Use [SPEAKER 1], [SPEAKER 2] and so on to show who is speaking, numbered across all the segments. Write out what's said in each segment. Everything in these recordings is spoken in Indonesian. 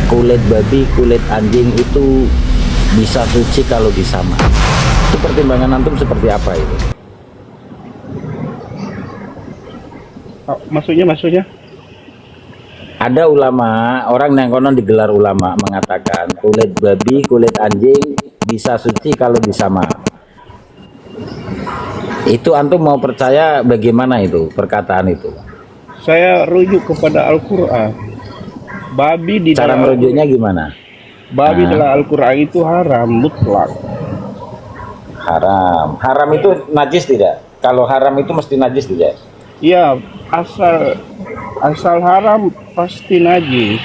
[SPEAKER 1] kulit babi, kulit anjing itu bisa suci kalau disama. Itu pertimbangan antum seperti apa itu?
[SPEAKER 2] Oh, maksudnya?
[SPEAKER 1] Ada ulama, orang yang konon digelar ulama mengatakan kulit babi, kulit anjing bisa suci kalau disama. Itu antum mau percaya bagaimana itu perkataan itu?
[SPEAKER 2] Saya rujuk kepada Al-Quran. Babi di
[SPEAKER 1] Cara
[SPEAKER 2] dalam
[SPEAKER 1] merujuknya gimana?
[SPEAKER 2] babi dalam Al-Quran itu haram mutlak.
[SPEAKER 1] Haram. Haram itu najis tidak? Kalau haram itu mesti najis tidak?
[SPEAKER 2] Iya, asal haram pasti najis.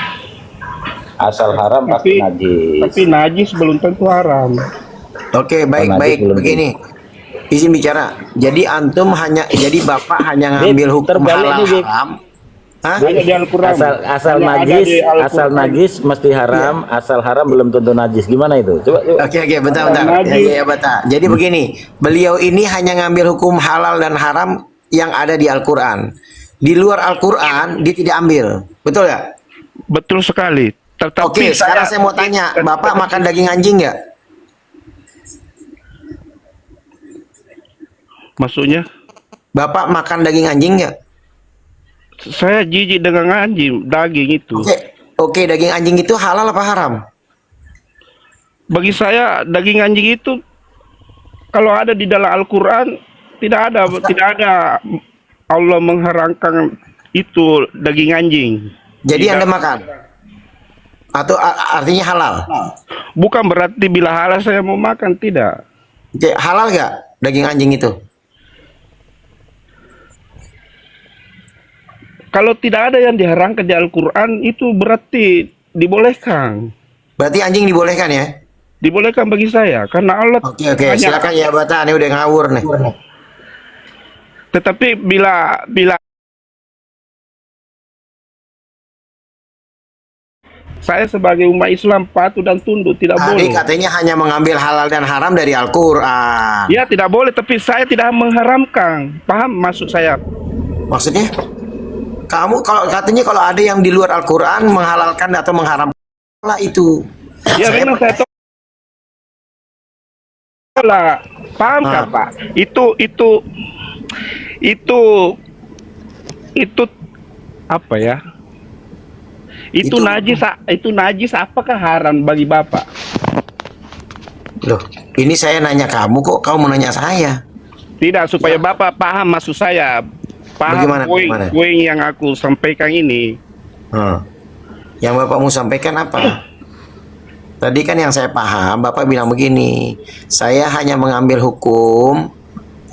[SPEAKER 1] Asal haram pasti najis.
[SPEAKER 2] Tapi najis belum tentu haram.
[SPEAKER 3] Oke, baik begini. Izin bicara. Jadi bapak hanya ngambil hukum
[SPEAKER 1] terbalik
[SPEAKER 3] halal
[SPEAKER 1] nih,
[SPEAKER 3] haram. Hah?
[SPEAKER 2] Hanya di Al-Quran.
[SPEAKER 1] Asal najis mesti haram, asal haram belum tentu najis. Gimana itu? Coba.
[SPEAKER 3] Oke, bentar. Ya, bentar. Jadi begini, beliau ini hanya ngambil hukum halal dan haram yang ada di Al-Quran. Di luar Al-Quran dia tidak ambil. Betul ya?
[SPEAKER 2] Betul sekali.
[SPEAKER 3] Oke, sekarang saya mau tanya, Bapak makan daging anjing nggak?
[SPEAKER 2] Maksudnya?
[SPEAKER 3] Bapak makan daging anjing nggak?
[SPEAKER 2] Saya jijik dengan daging itu.
[SPEAKER 3] Oke, daging anjing itu halal apa haram?
[SPEAKER 2] Bagi saya daging anjing itu kalau ada di dalam Al-Quran tidak ada Allah mengharamkan itu daging anjing.
[SPEAKER 3] Jadi Anda makan? Atau artinya halal?
[SPEAKER 2] Bukan berarti bila halal saya mau makan, tidak.
[SPEAKER 3] Oke, halal nggak daging anjing itu?
[SPEAKER 2] Kalau tidak ada yang diharamkan di Al-Quran itu berarti dibolehkan.
[SPEAKER 3] Berarti anjing dibolehkan ya?
[SPEAKER 2] Dibolehkan bagi saya karena Allah.
[SPEAKER 3] Oke, silakan ya Bapak, ini udah ngawur nih.
[SPEAKER 2] Tetapi bila saya sebagai umat Islam patuh dan tunduk, tidak boleh.
[SPEAKER 3] Katanya hanya mengambil halal dan haram dari Al-Quran.
[SPEAKER 2] Ya tidak boleh, tapi saya tidak mengharamkan. Paham maksud saya?
[SPEAKER 3] Maksudnya? Kamu katanya kalau ada yang di luar Al-Quran menghalalkan atau mengharamkan lah itu.
[SPEAKER 2] Ya memang saya tahu lah. Paham kan Pak? Itu apa ya? Itu najis apakah haram bagi Bapak?
[SPEAKER 3] Loh, ini saya nanya kamu kok kamu mau nanya saya?
[SPEAKER 2] Tidak, supaya Bapak paham maksud saya. Paham poin yang aku sampaikan ini.
[SPEAKER 3] Yang Bapak mau sampaikan apa? Tadi kan yang saya paham, Bapak bilang begini, saya hanya mengambil hukum,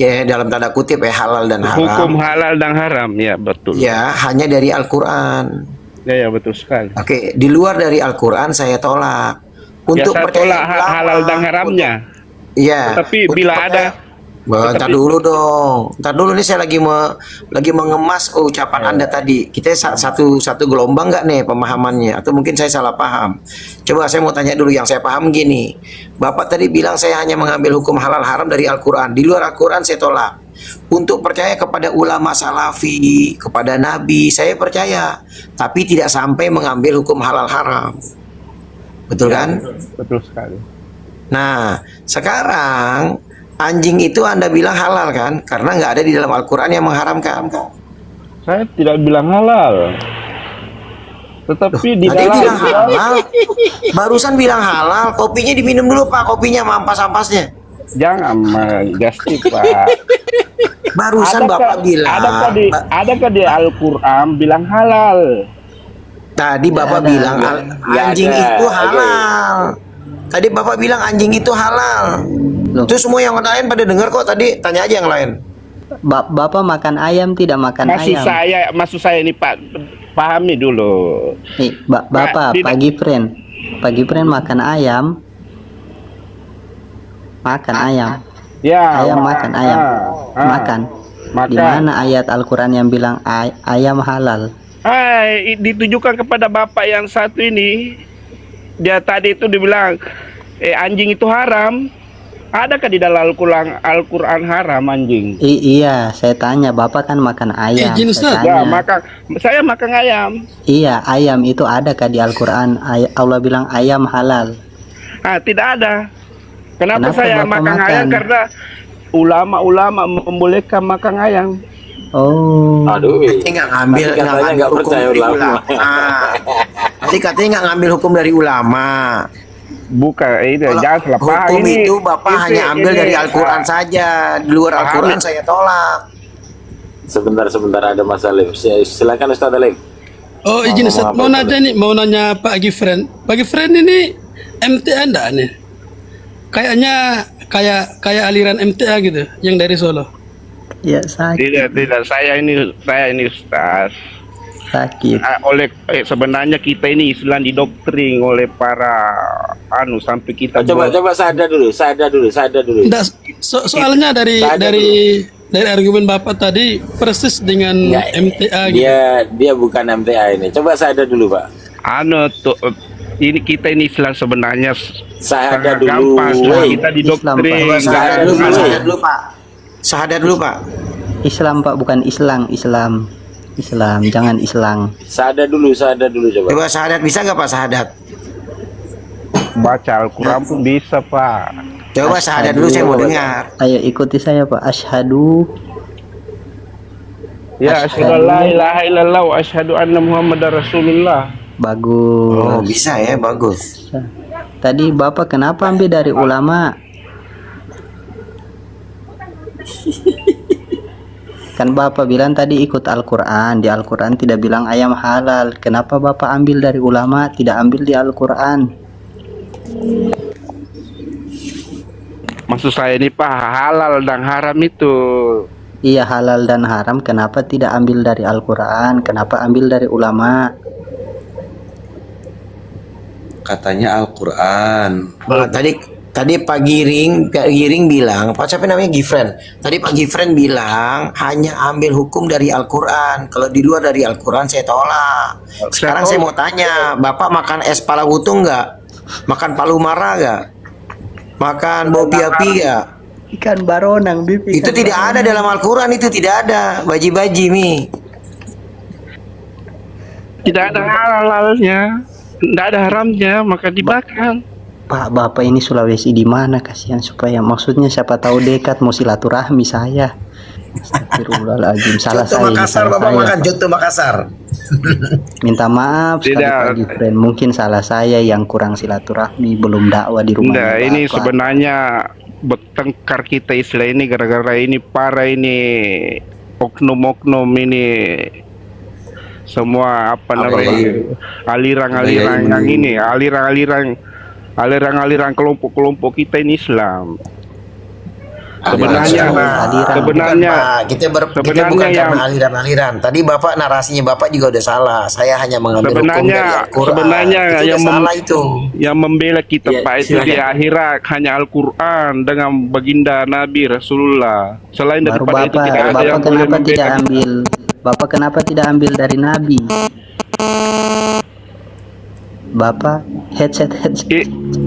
[SPEAKER 3] ya dalam tanda kutip ya halal dan haram.
[SPEAKER 2] Hukum halal dan haram, ya betul.
[SPEAKER 3] Ya, hanya dari Al-Quran.
[SPEAKER 2] Ya betul sekali.
[SPEAKER 3] Oke, di luar dari Al-Quran saya tolak. Untuk
[SPEAKER 2] saya tolak halal dan haramnya.
[SPEAKER 3] Iya.
[SPEAKER 2] Tapi bila ada
[SPEAKER 3] Ntar dulu dong. Ntar dulu nih saya lagi mengemas ucapan Anda tadi. Kita satu gelombang nggak nih pemahamannya? Atau mungkin saya salah paham? Coba saya mau tanya dulu yang saya paham gini. Bapak tadi bilang saya hanya mengambil hukum halal haram dari Al-Quran. Di luar Al-Quran saya tolak. Untuk percaya kepada ulama salafi, kepada Nabi, saya percaya. Tapi tidak sampai mengambil hukum halal haram. Betul kan?
[SPEAKER 2] Betul sekali.
[SPEAKER 3] Nah, sekarang anjing itu Anda bilang halal kan? Karena nggak ada di dalam Al-Quran yang mengharamkan.
[SPEAKER 2] Saya tidak bilang halal. Tetapi di
[SPEAKER 3] tadi
[SPEAKER 2] dalam
[SPEAKER 3] bilang halal. Barusan bilang halal. Kopinya diminum dulu Pak. Kopinya sama ampas-ampasnya.
[SPEAKER 2] Jangan gastik Pak.
[SPEAKER 3] Barusan Bapak bilang.
[SPEAKER 2] Adakah di Al-Quran bilang halal?
[SPEAKER 3] Tadi Bapak bilang anjing itu halal. Tadi Bapak bilang anjing itu halal. Itu semua yang lain pada dengar kok, tadi tanya aja yang lain.
[SPEAKER 4] Bapak makan ayam tidak makan ayam?
[SPEAKER 2] Maksud saya ini Pak, pahami dulu.
[SPEAKER 4] Nih, Bapak, Pak Gibran makan ayam. Makan ayam.
[SPEAKER 2] Ya,
[SPEAKER 4] ayam makan ayam. Makan. Di mana ayat Al-Quran yang bilang ayam halal?
[SPEAKER 2] Ditujukan kepada Bapak yang satu ini. Dia tadi itu dibilang anjing itu haram. Adakah di dalam Al-Quran haram anjing?
[SPEAKER 4] Iya, saya tanya, Bapak kan makan ayam.
[SPEAKER 5] Izin, Ustaz.
[SPEAKER 4] Saya tanya,
[SPEAKER 2] Saya makan ayam.
[SPEAKER 4] iya, ayam itu adakah di Al-Quran? Allah bilang ayam halal.
[SPEAKER 2] Tidak ada. Kenapa
[SPEAKER 4] Kenapa
[SPEAKER 2] saya
[SPEAKER 4] Bapak
[SPEAKER 2] makan ayam?
[SPEAKER 4] makan?
[SPEAKER 2] Karena ulama-ulama membolehkan makan ayam.
[SPEAKER 4] Oh,
[SPEAKER 1] Aduh,
[SPEAKER 3] Katanya nggak ngambil,
[SPEAKER 1] tapi katanya nggak
[SPEAKER 3] hukum
[SPEAKER 1] percaya
[SPEAKER 3] dari
[SPEAKER 1] ulama.
[SPEAKER 3] Tadi katanya nggak ngambil hukum dari ulama.
[SPEAKER 2] Bukan, ini
[SPEAKER 3] Kalau
[SPEAKER 2] jangan salah paham.
[SPEAKER 3] hukum
[SPEAKER 2] Ini
[SPEAKER 3] itu Bapak hanya ambil dari Al-Quran saja. Di luar
[SPEAKER 2] Paham.
[SPEAKER 3] Al-Quran saya tolak.
[SPEAKER 1] Sebentar ada Mas Alif. Silakan Ustaz Alif.
[SPEAKER 5] Oh, izin Ustaz, mau nanya nih, mau nanya Pak Gifren. Pak Gifren ini MTA enggak nih? Kayaknya kayak aliran MTA gitu, yang dari Solo.
[SPEAKER 4] ya sakit,
[SPEAKER 2] tidak. Saya ini Ustaz.
[SPEAKER 4] sakit.
[SPEAKER 2] Sebenarnya kita ini Islam didoktrin oleh para sampai kita
[SPEAKER 1] Coba sadar dulu.
[SPEAKER 5] Enggak, soalnya dari argumen Bapak tadi persis dengan
[SPEAKER 1] Nggak,
[SPEAKER 5] MTA gitu.
[SPEAKER 1] dia bukan MTA ini. Coba sadar dulu, Pak.
[SPEAKER 2] ini kita ini Islam sebenarnya
[SPEAKER 1] Sadar
[SPEAKER 2] sangat
[SPEAKER 1] dulu.
[SPEAKER 2] gampang.
[SPEAKER 1] Woi.
[SPEAKER 2] Kita didoktrin.
[SPEAKER 4] Islam, Pak.
[SPEAKER 3] Syahadat dulu,
[SPEAKER 1] Dulu.
[SPEAKER 3] syahadat dulu Pak. Syahadat dulu Pak.
[SPEAKER 4] Islam Pak, bukan Islam. Jangan Islam.
[SPEAKER 1] Sadar dulu coba.
[SPEAKER 3] Coba syahadat bisa nggak Pak syahadat?
[SPEAKER 2] Baca Al-Quran pun bisa, Pak.
[SPEAKER 3] Coba syahadat dulu saya mau dengar.
[SPEAKER 4] Ayo ikuti saya Pak. Asyhadu.
[SPEAKER 2] Ya, asyhadu an la ilaha illallah wa asyhadu anna Muhammadar Rasulullah.
[SPEAKER 4] Bagus.
[SPEAKER 3] Oh bisa ya, bagus.
[SPEAKER 4] Tadi Bapak kenapa ambil dari ulama? Kan Bapak bilang tadi ikut Al-Quran. Di Al-Quran tidak bilang ayam halal. Kenapa Bapak ambil dari ulama, tidak ambil di Al-Quran?
[SPEAKER 2] Maksud saya ini Pak, halal dan haram itu.
[SPEAKER 4] Iya, halal dan haram. Kenapa tidak ambil dari Al-Quran? Kenapa ambil dari ulama?
[SPEAKER 6] Katanya Al-Quran.
[SPEAKER 3] Tadi Pak Giring bilang, Pak siapa namanya Gifren. Tadi Pak Gifren bilang hanya ambil hukum dari Al-Quran. Kalau di luar dari Al-Quran saya tolak. Sekarang saya mau tanya, Bapak makan es pala utung nggak? Makan palu mara nggak? Makan bau piapi nggak?
[SPEAKER 4] Ikan baronang, Bib.
[SPEAKER 3] Itu tidak ada dalam Al-Quran, itu tidak ada. Baji-baji mi.
[SPEAKER 2] Tidak ada halalnya, tidak ada haramnya, maka dimakan.
[SPEAKER 4] Pak, Bapak ini Sulawesi di mana? Kasihan supaya maksudnya siapa tahu dekat mau silaturahmi saya. Astagfirullahaladzim, salah
[SPEAKER 3] Contoh
[SPEAKER 4] saya.
[SPEAKER 3] Makassar,
[SPEAKER 4] salah
[SPEAKER 3] Bapak
[SPEAKER 4] saya.
[SPEAKER 3] makan contoh Makassar.
[SPEAKER 4] Minta maaf sekali
[SPEAKER 2] Tidak.
[SPEAKER 4] Pak Gifren. Mungkin salah saya yang kurang silaturahmi, belum dakwah di rumah.
[SPEAKER 2] Nah, ini sebenarnya bertengkar kita Islam ini gara-gara ini para ini oknum-oknum ini semua apa namanya aliran-aliran yang ini aliran-aliran kelompok-kelompok kita ini Islam. Sebenarnya
[SPEAKER 3] kita bukan karena aliran-aliran. Tadi Bapak narasinya Bapak juga udah salah. Saya hanya mengambil hukum dari Al-Quran.
[SPEAKER 2] Sebenarnya
[SPEAKER 3] itu
[SPEAKER 2] yang
[SPEAKER 3] salah itu.
[SPEAKER 2] Yang membela kita
[SPEAKER 1] Ya,
[SPEAKER 2] Pak itu di
[SPEAKER 1] silakan.
[SPEAKER 2] akhirat hanya Al-Quran dengan baginda Nabi Rasulullah. Selain
[SPEAKER 4] Baru
[SPEAKER 2] daripada itu tidak ada
[SPEAKER 4] Bapak
[SPEAKER 2] yang boleh
[SPEAKER 4] kenapa
[SPEAKER 2] membela
[SPEAKER 4] tidak
[SPEAKER 2] kita.
[SPEAKER 4] ambil? Bapak kenapa tidak ambil dari Nabi? Bapak headset.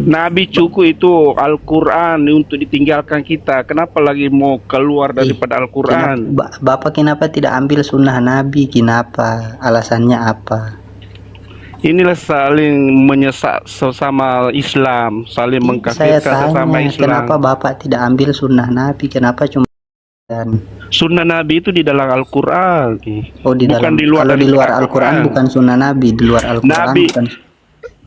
[SPEAKER 2] Nabi cukup itu Al-Quran untuk ditinggalkan kita. Kenapa lagi mau keluar daripada Al-Quran?
[SPEAKER 4] Bapak kenapa tidak ambil sunnah Nabi? Kenapa? Alasannya apa?
[SPEAKER 2] Inilah saling menyesak sesama Islam, saling
[SPEAKER 4] Saya
[SPEAKER 2] mengkafirkan sesama
[SPEAKER 4] tanya,
[SPEAKER 2] Islam.
[SPEAKER 4] kenapa Bapak tidak ambil sunnah Nabi? Kenapa cuma dan
[SPEAKER 2] Sunnah Nabi itu di dalam Al-Quran.
[SPEAKER 4] bukan di luar, kalau di luar Al-Quran bukan sunnah Nabi, di luar Al-Quran
[SPEAKER 2] Nabi-
[SPEAKER 4] bukan.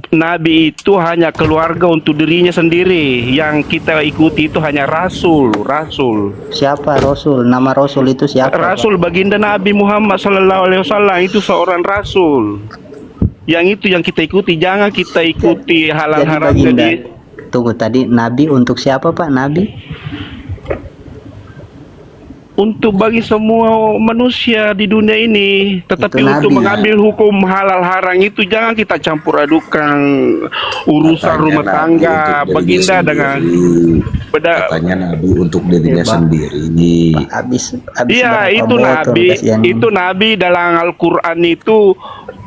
[SPEAKER 2] Nabi itu hanya keluarga untuk dirinya sendiri. Yang kita ikuti itu hanya Rasul.
[SPEAKER 4] Siapa Rasul? Nama Rasul itu siapa? Pak?
[SPEAKER 2] Rasul baginda Nabi Muhammad SAW itu seorang Rasul. Yang itu yang kita ikuti. Jangan kita ikuti halal
[SPEAKER 4] Jadi
[SPEAKER 2] haram.
[SPEAKER 4] baginda.
[SPEAKER 2] Jadi
[SPEAKER 4] Tunggu, tadi Nabi untuk siapa Pak? Nabi?
[SPEAKER 2] untuk bagi semua manusia di dunia ini. Tetapi
[SPEAKER 4] Itu
[SPEAKER 2] untuk
[SPEAKER 4] Nabi.
[SPEAKER 2] mengambil hukum halal haram itu jangan kita campur adukan urusan
[SPEAKER 6] Katanya
[SPEAKER 2] rumah
[SPEAKER 6] Nabi
[SPEAKER 2] tangga
[SPEAKER 6] untuk
[SPEAKER 2] baginda
[SPEAKER 6] dirinya
[SPEAKER 2] dengan
[SPEAKER 6] sendiri.
[SPEAKER 2] beda.
[SPEAKER 6] Katanya Nabi untuk dirinya
[SPEAKER 4] Pak.
[SPEAKER 6] sendiri.
[SPEAKER 4] Habis
[SPEAKER 2] Iya,
[SPEAKER 4] berapa
[SPEAKER 2] itu
[SPEAKER 4] botol
[SPEAKER 2] Nabi.
[SPEAKER 4] kasihan.
[SPEAKER 2] Itu Nabi dalam Al-Quran itu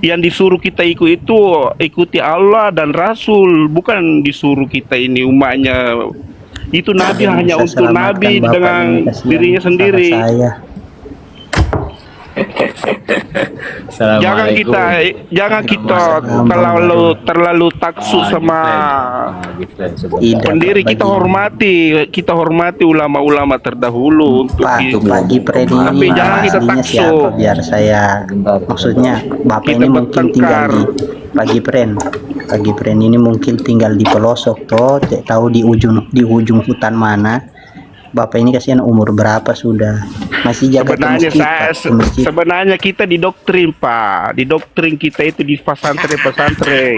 [SPEAKER 2] yang disuruh kita ikut itu ikuti Allah dan Rasul, bukan disuruh kita ini umatnya Itu nabi
[SPEAKER 4] Yang
[SPEAKER 2] hanya
[SPEAKER 4] bisa
[SPEAKER 2] untuk
[SPEAKER 4] selamatkan
[SPEAKER 2] nabi
[SPEAKER 4] Bapak
[SPEAKER 2] dengan
[SPEAKER 4] ini kasihan
[SPEAKER 2] dirinya
[SPEAKER 4] salah
[SPEAKER 2] sendiri.
[SPEAKER 4] saya.
[SPEAKER 2] Jangan kita terlalu taksu sama
[SPEAKER 4] Tidak,
[SPEAKER 2] pendiri. Kita hormati ulama-ulama terdahulu untuk
[SPEAKER 4] Pak, Pak Gibran
[SPEAKER 2] tapi
[SPEAKER 4] ini
[SPEAKER 2] jangan
[SPEAKER 4] nama
[SPEAKER 2] kita
[SPEAKER 4] aslinya
[SPEAKER 2] taksu.
[SPEAKER 4] siapa biar saya, maksudnya Bapak
[SPEAKER 2] Kita
[SPEAKER 4] ini mungkin tinggal
[SPEAKER 2] bertengkar.
[SPEAKER 4] di Pak Gibran ini mungkin tinggal di pelosok toh, tidak tahu di ujung hutan mana. Bapak ini kasihan umur berapa sudah masih jaga ke
[SPEAKER 2] Sebenarnya
[SPEAKER 4] masjid, Pak, ke masjid.
[SPEAKER 2] sebenarnya kita didoktrin, Pak. Didoktrin kita itu di pesantren.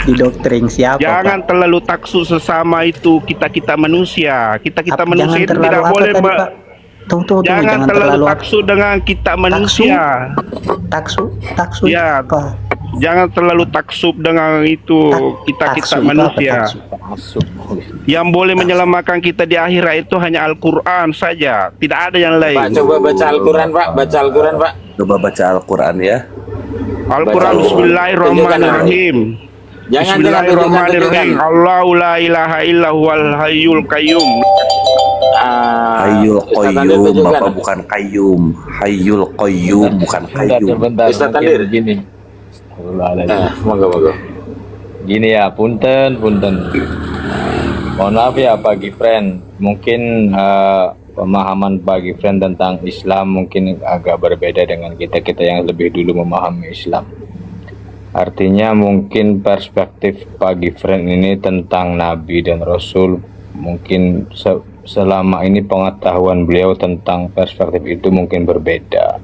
[SPEAKER 4] Didoktrin siapa,
[SPEAKER 2] Jangan
[SPEAKER 4] Pak?
[SPEAKER 2] terlalu taksu sesama itu kita manusia. Kita
[SPEAKER 4] Jangan
[SPEAKER 2] manusia itu
[SPEAKER 4] terlalu
[SPEAKER 2] tidak
[SPEAKER 4] apa
[SPEAKER 2] boleh
[SPEAKER 4] tadi, Pak? Tunggu,
[SPEAKER 2] jangan terlalu taksu dengan kita manusia.
[SPEAKER 4] taksu
[SPEAKER 2] Ya.
[SPEAKER 4] apa?
[SPEAKER 2] Jangan terlalu taksub dengan itu kita
[SPEAKER 4] Taksu,
[SPEAKER 2] manusia.
[SPEAKER 4] apa taksu?
[SPEAKER 2] Yang boleh menyelamatkan kita di akhirat itu hanya Al-Quran saja, tidak ada yang
[SPEAKER 1] Pak,
[SPEAKER 2] lain.
[SPEAKER 1] coba baca Al-Quran, Pak. Baca Al-Quran, Pak.
[SPEAKER 6] Coba baca Al-Quran ya.
[SPEAKER 2] Al-Quran
[SPEAKER 1] Baca.
[SPEAKER 2] Bismillahirrahmanirrahim.
[SPEAKER 1] Jangan
[SPEAKER 2] Bismillahirrahmanirrahim. Allahu la ilaha illa huwal hayyul qayyum.
[SPEAKER 6] Hayyul
[SPEAKER 1] Ustaz Tandir
[SPEAKER 6] Qayyum,
[SPEAKER 1] tunjukkan.
[SPEAKER 6] Bapak bukan Qayyum. Hayyul Qayyum bukan Qayyum.
[SPEAKER 1] Ustaz Tandir.
[SPEAKER 7] Gini.
[SPEAKER 1] Monggo.
[SPEAKER 7] Gini ya, punten. Mohon maaf ya Pak Gibran, mungkin pemahaman Pak Gibran tentang Islam mungkin agak berbeda dengan kita yang lebih dulu memahami Islam. Artinya mungkin perspektif Pak Gibran ini tentang Nabi dan Rasul, mungkin selama ini pengetahuan beliau tentang perspektif itu mungkin berbeda.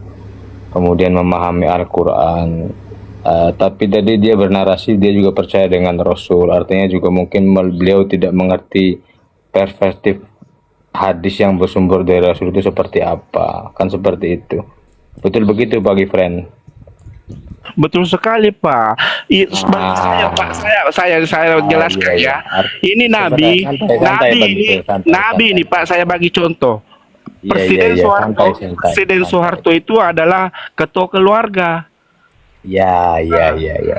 [SPEAKER 7] Kemudian memahami Al-Quran, tapi tadi dia bernarasi dia juga percaya dengan Rasul, artinya juga mungkin beliau tidak mengerti perspektif hadis yang bersumber dari Rasul itu seperti apa, kan seperti itu. Betul begitu Pak Gibran?
[SPEAKER 2] Betul sekali, Pak. Saya jelaskan ya. Ini Nabi ini Pak, saya bagi contoh. Presiden Soeharto itu adalah ketua keluarga.
[SPEAKER 7] Ya,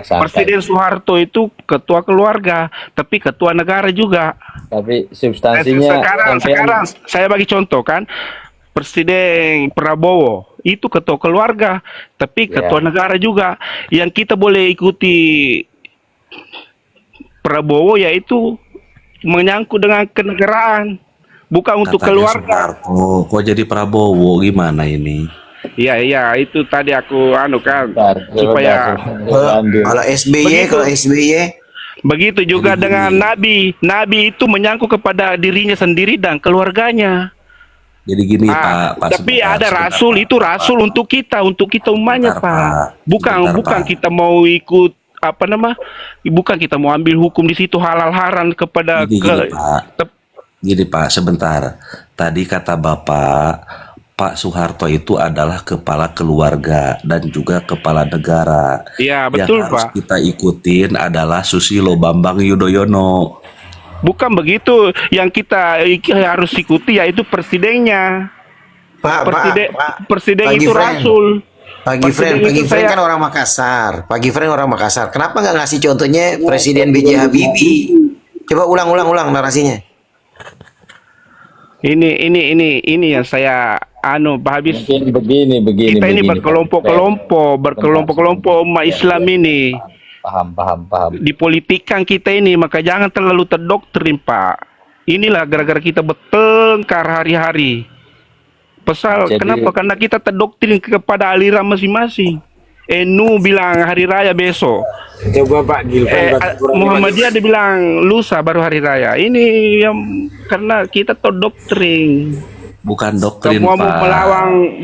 [SPEAKER 7] santai.
[SPEAKER 2] Presiden Soeharto itu ketua keluarga, tapi ketua negara juga.
[SPEAKER 7] Tapi substansinya
[SPEAKER 2] Sekarang saya bagi contoh kan, Presiden Prabowo itu ketua keluarga, tapi ketua negara juga. Yang kita boleh ikuti Prabowo yaitu menyangkut dengan kenegaraan, bukan untuk keluarga.
[SPEAKER 6] Soeharto, kok jadi Prabowo gimana ini?
[SPEAKER 2] Iya, itu tadi aku supaya
[SPEAKER 3] Kalau SBY
[SPEAKER 2] begitu juga dengan Nabi. Nabi itu menyangkut kepada dirinya sendiri dan keluarganya.
[SPEAKER 6] Jadi gini Pak
[SPEAKER 2] Tapi ada rasul, itu rasul untuk kita umatnya, Pak. Bukan
[SPEAKER 6] Pak.
[SPEAKER 2] kita mau ikut bukan kita mau ambil hukum di situ halal haram kepada
[SPEAKER 6] Gini Pak, sebentar. Tadi kata Bapak, Pak Soeharto itu adalah kepala keluarga dan juga kepala negara.
[SPEAKER 2] Iya, betul,
[SPEAKER 6] Yang harus
[SPEAKER 2] Pak.
[SPEAKER 6] kita ikutin adalah Susilo Bambang Yudhoyono.
[SPEAKER 2] Bukan begitu, yang kita harus ikuti yaitu presidennya. Presiden itu rasul.
[SPEAKER 3] Pak Gibran kan orang Makassar. Kenapa nggak ngasih contohnya Presiden B.J. Habibie? Coba ulang narasinya.
[SPEAKER 2] Ini yang saya Pak Habis.
[SPEAKER 7] mungkin begini.
[SPEAKER 2] Kita ini berkelompok umat Islam ini.
[SPEAKER 7] Paham.
[SPEAKER 2] Dipolitikkan kita ini, maka jangan terlalu terdoktrin, Pak. Inilah gara-gara kita bertengkar hari-hari. Kenapa? Karena kita terdoktrin kepada aliran masing-masing. NU bilang hari raya besok.
[SPEAKER 1] Coba Pak Gibran
[SPEAKER 2] Muhammadiyah dia bilang lusa baru hari raya. Ini yang karena kita terdoktrin.
[SPEAKER 6] Bukan doktrin
[SPEAKER 2] Semua
[SPEAKER 6] Pak.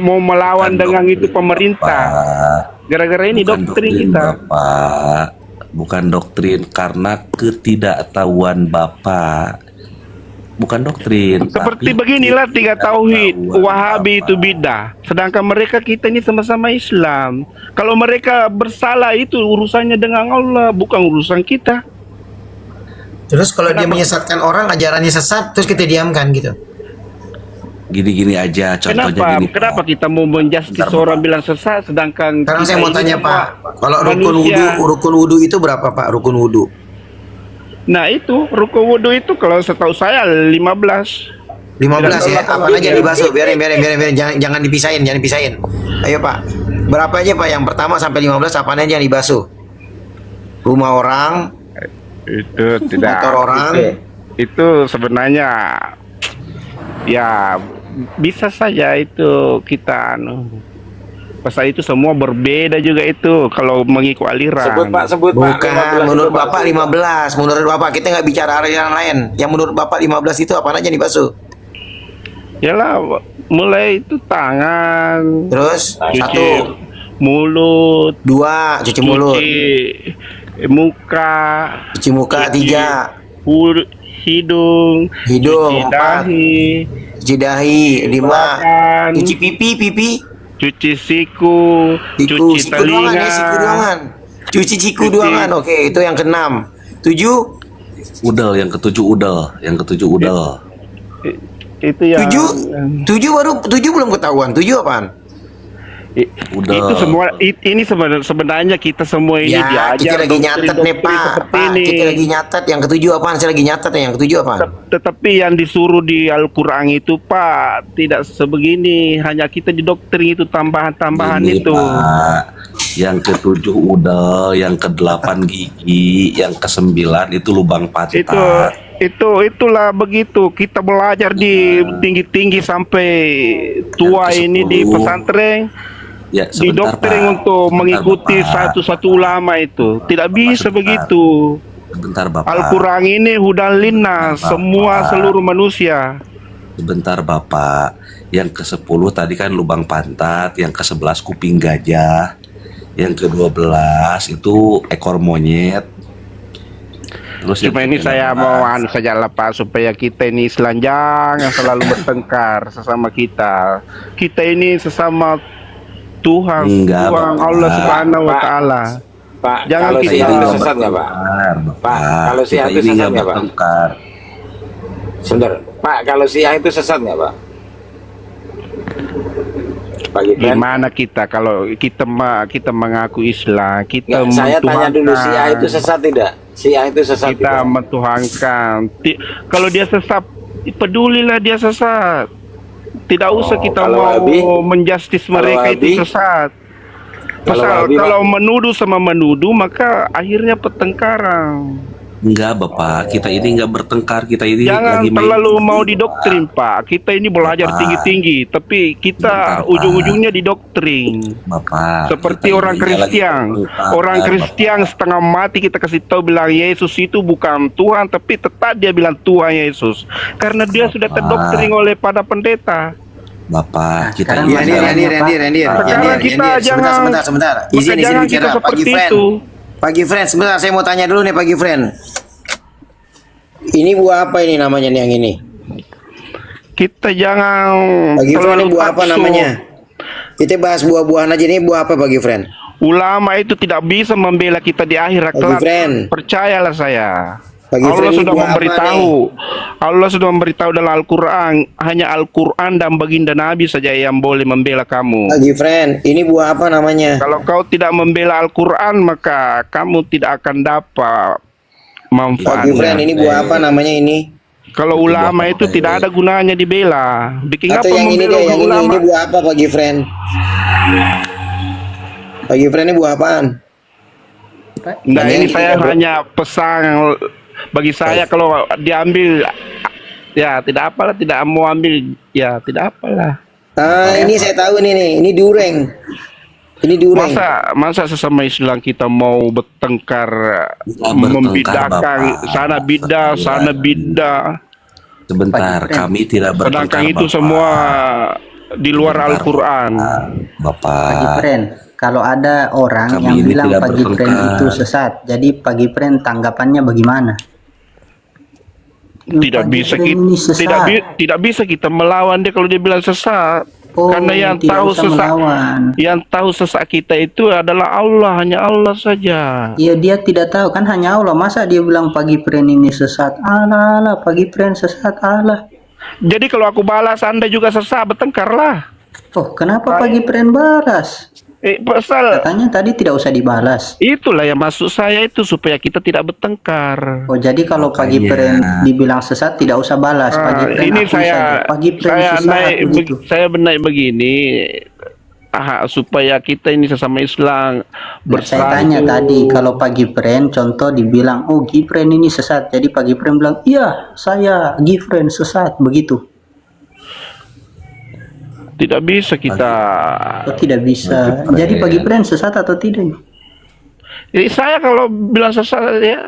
[SPEAKER 2] mau melawan
[SPEAKER 6] Bukan
[SPEAKER 2] dengan
[SPEAKER 6] doktrin,
[SPEAKER 2] itu pemerintah.
[SPEAKER 6] Pak.
[SPEAKER 2] Gara-gara ini
[SPEAKER 6] Bukan
[SPEAKER 2] doktrin kita.
[SPEAKER 6] Bapak. Bukan doktrin karena ketidaktahuan Bapak. Bukan doktrin.
[SPEAKER 2] Seperti
[SPEAKER 6] tapi
[SPEAKER 2] beginilah tiga tauhid.
[SPEAKER 6] ketidaktahuan
[SPEAKER 2] Wahabi itu
[SPEAKER 6] Bapak.
[SPEAKER 2] bidah. Sedangkan mereka kita ini sama-sama Islam. Kalau mereka bersalah itu urusannya dengan Allah, bukan urusan kita.
[SPEAKER 3] Terus kalau dia menyesatkan orang, ajarannya sesat, terus kita diamkan gitu.
[SPEAKER 6] Gini-gini aja contohnya gini.
[SPEAKER 2] Kenapa kita mau menjustis orang bilang sesat sedangkan
[SPEAKER 3] Sekarang saya
[SPEAKER 2] kita
[SPEAKER 3] mau
[SPEAKER 2] ini
[SPEAKER 3] tanya
[SPEAKER 2] semua
[SPEAKER 3] Pak, kalau
[SPEAKER 2] manusia.
[SPEAKER 3] rukun wudu itu berapa Pak rukun wudu?
[SPEAKER 2] Nah itu rukun wudhu itu kalau setahu saya 15.
[SPEAKER 3] 15 ya. Apa aja dibasuh? Biarin. Jangan dipisahin. Ayo Pak. Berapa aja Pak? Yang pertama sampai 15 apa aja yang dibasuh? Rumah orang,
[SPEAKER 2] Itu tidak.
[SPEAKER 3] motor orang.
[SPEAKER 2] Itu sebenarnya ya bisa saja itu kita pasal itu semua berbeda juga itu kalau mengikut aliran.
[SPEAKER 1] Sebut Pak.
[SPEAKER 3] Bukan,
[SPEAKER 1] 15
[SPEAKER 3] menurut
[SPEAKER 1] itu, Pak.
[SPEAKER 3] Bapak 15. Menurut Bapak, kita nggak bicara aliran lain. Yang menurut Bapak 15 itu apa aja dibasuh?
[SPEAKER 2] Yalah, mulai itu tangan,
[SPEAKER 3] Terus,
[SPEAKER 2] cuci
[SPEAKER 3] 1,
[SPEAKER 2] mulut,
[SPEAKER 3] 2, cuci mulut.
[SPEAKER 2] cuci muka,
[SPEAKER 3] Cuci muka, 3,
[SPEAKER 2] hidung,
[SPEAKER 3] hidung,
[SPEAKER 2] cuci
[SPEAKER 3] 4,
[SPEAKER 2] dahi,
[SPEAKER 3] cuci dahi, 5,
[SPEAKER 2] makan,
[SPEAKER 3] cuci pipi,
[SPEAKER 2] cuci siku,
[SPEAKER 3] siku
[SPEAKER 2] cuci
[SPEAKER 3] doangan
[SPEAKER 2] telinga,
[SPEAKER 3] ya, siku doangan. Cuci siku
[SPEAKER 2] Cuci.
[SPEAKER 3] doangan. Oke, itu yang ke-6. 7,
[SPEAKER 6] Udel, yang ketujuh udel.
[SPEAKER 2] itu yang
[SPEAKER 3] 7 baru 7 belum ketahuan. 7 apaan?
[SPEAKER 6] Udel.
[SPEAKER 2] itu semua ini sebenarnya kita semua ini
[SPEAKER 3] Ya, kita
[SPEAKER 2] diajar
[SPEAKER 3] lagi nyatet nih
[SPEAKER 2] doktrin
[SPEAKER 3] Pak.
[SPEAKER 2] seperti
[SPEAKER 3] Pak,
[SPEAKER 2] ini.
[SPEAKER 3] kita lagi nyatet. Yang ke-7 apaan? Saya lagi nyatet nih. Yang ke-7 apaan?
[SPEAKER 2] Tetapi yang disuruh di Al-Quran itu Pak tidak sebegini, hanya kita didoktrin itu tambahan-tambahan
[SPEAKER 6] Ini,
[SPEAKER 2] itu.
[SPEAKER 6] Pak, yang ketujuh udel, yang ke-8 gigi, yang ke-9 itu lubang pantat.
[SPEAKER 2] Itulah begitu kita belajar di tinggi-tinggi sampai tua
[SPEAKER 6] Yang
[SPEAKER 2] ini di
[SPEAKER 6] ke-10.
[SPEAKER 2] pesantren.
[SPEAKER 6] Ya, sebentar,
[SPEAKER 2] Didoktrin
[SPEAKER 6] Pak.
[SPEAKER 2] untuk
[SPEAKER 6] Sebentar,
[SPEAKER 2] mengikuti
[SPEAKER 6] Bapak.
[SPEAKER 2] satu ulama itu tidak bisa
[SPEAKER 6] sebentar.
[SPEAKER 2] begitu.
[SPEAKER 6] Sebentar, Bapak.
[SPEAKER 2] Al-Quran ini hudan linnas
[SPEAKER 6] Bapak.
[SPEAKER 2] semua seluruh manusia.
[SPEAKER 6] Sebentar, Bapak. Yang ke-10 tadi kan lubang pantat, yang ke-11 kuping gajah, yang ke-12 itu ekor monyet. Terus
[SPEAKER 2] Cuma
[SPEAKER 6] yang
[SPEAKER 2] ini saya
[SPEAKER 6] ke-13,
[SPEAKER 2] mau saja lah Pak, supaya kita ini selanjang yang selalu bertengkar sesama kita. Kita ini sesama Tuhan,
[SPEAKER 6] Enggak,
[SPEAKER 2] Tuhan
[SPEAKER 6] Bapak.
[SPEAKER 2] Allah Subhanahu wa
[SPEAKER 1] Pak.
[SPEAKER 2] taala.
[SPEAKER 1] Pak,
[SPEAKER 2] Jangan
[SPEAKER 1] kalau si
[SPEAKER 2] kita-
[SPEAKER 1] A itu
[SPEAKER 6] nggak
[SPEAKER 1] sesat nggak Pak?
[SPEAKER 6] bertengkar, Bapak.
[SPEAKER 1] Pak, kalau si A
[SPEAKER 6] Kita
[SPEAKER 1] itu
[SPEAKER 6] ini
[SPEAKER 1] sesat
[SPEAKER 6] nggak
[SPEAKER 1] nggak, Pak?
[SPEAKER 6] bertengkar.
[SPEAKER 1] Sebentar, Pak, kalau si A itu sesat nggak Pak? Bagi friend.
[SPEAKER 2] Gimana kita kalau kita mengaku Islam, kita
[SPEAKER 1] Nggak, saya tanya dulu si A itu
[SPEAKER 2] mentuhankan,
[SPEAKER 1] sesat tidak? Si A itu sesat
[SPEAKER 2] kita
[SPEAKER 1] tidak?
[SPEAKER 2] mentuhankan. Kalau dia sesat, pedulilah dia sesat. Tidak usah kita
[SPEAKER 1] kalau
[SPEAKER 2] mau
[SPEAKER 1] Wahabi?
[SPEAKER 2] menjustis
[SPEAKER 1] Kalau
[SPEAKER 2] mereka
[SPEAKER 1] Wahabi?
[SPEAKER 2] itu sesat.
[SPEAKER 1] Kalau
[SPEAKER 2] Pasal
[SPEAKER 1] Wahabi,
[SPEAKER 2] kalau menuduh sama menuduh maka akhirnya pertengkaran.
[SPEAKER 6] Enggak, Bapak. Kita ini nggak bertengkar. Kita ini
[SPEAKER 2] Jangan
[SPEAKER 6] lagi main.
[SPEAKER 2] terlalu mau didoktrin Pak. Kita ini belajar
[SPEAKER 6] Bapak.
[SPEAKER 2] tinggi-tinggi, tapi kita
[SPEAKER 6] Bentar, Pak.
[SPEAKER 2] ujung-ujungnya didoktrin.
[SPEAKER 6] Bapak.
[SPEAKER 2] Seperti
[SPEAKER 6] kita
[SPEAKER 2] orang
[SPEAKER 6] ini nggak lagi
[SPEAKER 2] Kristen.
[SPEAKER 6] bertengkar,
[SPEAKER 2] Orang
[SPEAKER 6] Bapak.
[SPEAKER 2] Kristen setengah mati kita kasih tahu bilang Yesus itu bukan Tuhan, tapi tetap dia bilang Tuhan Yesus. Karena dia sudah terdoktrin oleh pada pendeta.
[SPEAKER 6] Bapak, kita
[SPEAKER 4] sekarang
[SPEAKER 6] ini
[SPEAKER 3] Ya, Randir.
[SPEAKER 2] Sekarang kita jangan
[SPEAKER 3] Sebentar.
[SPEAKER 2] maka
[SPEAKER 3] Izin
[SPEAKER 2] jangan
[SPEAKER 3] bicara,
[SPEAKER 2] kita
[SPEAKER 3] Pagi
[SPEAKER 2] seperti
[SPEAKER 3] friend.
[SPEAKER 2] itu.
[SPEAKER 3] Pagi friend, sebentar saya mau tanya dulu nih Pagi friend. Ini buah apa ini namanya nih yang ini?
[SPEAKER 2] Kita jangan
[SPEAKER 3] Pagi friend ini buah apa
[SPEAKER 2] taksu.
[SPEAKER 3] namanya? Kita bahas buah-buahan aja nih, buah apa Pagi friend?
[SPEAKER 2] Ulama itu tidak bisa membela kita di akhirat
[SPEAKER 3] Pagi
[SPEAKER 2] kelak.
[SPEAKER 3] friend.
[SPEAKER 2] Percayalah saya.
[SPEAKER 3] Pagi
[SPEAKER 2] Allah
[SPEAKER 3] friend,
[SPEAKER 2] sudah
[SPEAKER 3] buah apa
[SPEAKER 2] memberitahu. Allah sudah memberitahu dalam Al-Quran. Hanya Al-Quran dan baginda Nabi saja yang boleh membela kamu.
[SPEAKER 3] Pagi friend, ini buah apa namanya?
[SPEAKER 2] Kalau kau tidak membela Al-Quran maka kamu tidak akan dapat
[SPEAKER 3] Pagi
[SPEAKER 2] manfaatnya.
[SPEAKER 3] friend, ini buah apa namanya ini?
[SPEAKER 2] Kalau ulama itu tidak ada gunanya dibela. Bikin apa
[SPEAKER 3] Atau yang ini
[SPEAKER 2] membela
[SPEAKER 3] deh, yang
[SPEAKER 2] ulama?
[SPEAKER 3] ini buah apa Pagi friend? Pagi friend ini buah apaan?
[SPEAKER 2] Nah
[SPEAKER 3] Yang
[SPEAKER 2] ini
[SPEAKER 3] ini
[SPEAKER 2] saya
[SPEAKER 3] tidak, Bro.
[SPEAKER 2] hanya pesan bagi saya kalau diambil ya tidak apalah, tidak mau ambil ya tidak apalah.
[SPEAKER 3] Ah, ini saya tahu nih, ini dureng. Ini dureng.
[SPEAKER 2] Masa sesama Islam kita mau bertengkar,
[SPEAKER 6] Bertengkar,
[SPEAKER 2] membidakan
[SPEAKER 6] Bapak.
[SPEAKER 2] sana bidah, sana bidah.
[SPEAKER 6] Sebentar, kami tidak bertengkar.
[SPEAKER 2] Sedangkan itu
[SPEAKER 6] Bapak.
[SPEAKER 2] semua di luar
[SPEAKER 6] Sebentar,
[SPEAKER 2] Al-Quran.
[SPEAKER 6] Bapak.
[SPEAKER 4] Pagi friend, kalau ada orang
[SPEAKER 6] Kami
[SPEAKER 4] yang
[SPEAKER 6] ini
[SPEAKER 4] bilang
[SPEAKER 6] tidak
[SPEAKER 4] Pagi friend
[SPEAKER 6] bertengkar.
[SPEAKER 4] itu sesat, jadi Pagi friend tanggapannya bagaimana?
[SPEAKER 2] Tidak
[SPEAKER 4] Pagi
[SPEAKER 2] bisa
[SPEAKER 4] friend
[SPEAKER 2] kita
[SPEAKER 4] ini sesat.
[SPEAKER 2] tidak bisa kita melawan dia kalau dia bilang sesat.
[SPEAKER 4] Oh,
[SPEAKER 2] Karena yang
[SPEAKER 4] tidak
[SPEAKER 2] tahu
[SPEAKER 4] usah
[SPEAKER 2] sesat,
[SPEAKER 4] melawan.
[SPEAKER 2] yang tahu sesat kita itu adalah Allah, hanya Allah saja.
[SPEAKER 4] Iya, dia tidak tahu kan, hanya Allah. Masa dia bilang Pagi friend ini sesat? Alah, Pagi friend sesat, alah.
[SPEAKER 2] Jadi kalau aku balas Anda juga sesat, bertengkarlah.
[SPEAKER 4] Oh, kenapa Pagi friend balas?
[SPEAKER 2] Pasal
[SPEAKER 4] Katanya tadi tidak usah dibalas.
[SPEAKER 2] itulah yang maksud saya itu supaya kita tidak bertengkar.
[SPEAKER 4] Oh, jadi kalau pagi friend dibilang sesat tidak usah balas. Pagi friend
[SPEAKER 2] Ini
[SPEAKER 4] akui saja. Pagi friend
[SPEAKER 2] saya
[SPEAKER 4] sesat
[SPEAKER 2] naik
[SPEAKER 4] begitu.
[SPEAKER 2] saya naik begini supaya kita ini sesama Islam
[SPEAKER 4] Nah, saya tanya tadi kalau pagi friend contoh dibilang oh Gifren ini sesat. Jadi pagi friend bilang iya saya Gifren sesat begitu.
[SPEAKER 2] tidak bisa kita.
[SPEAKER 4] Oh, tidak bisa. Jadi pagi friend sesat atau tidak?
[SPEAKER 2] Jadi saya kalau bilang sesat ya